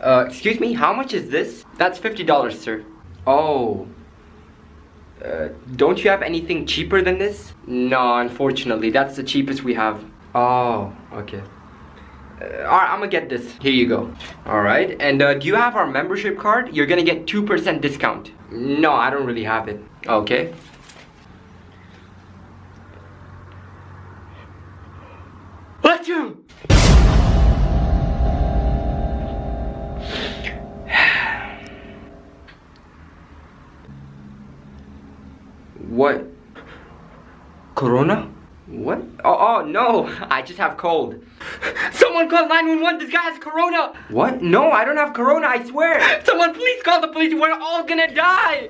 Excuse me, how much is this? That's $50, sir. Oh. Don't you have anything cheaper than this? No, unfortunately, that's the cheapest we have. Oh, okay. Alright, I'm gonna get this. Here you go. Alright, and do you have our membership card? You're gonna get 2% discount. No, I don't really have it. Okay. Let's go! What? Corona? What? Oh, no, I just have cold. Someone call 911, this guy has corona! What? No, I don't have corona, I swear! Someone please call the police, we're all gonna die!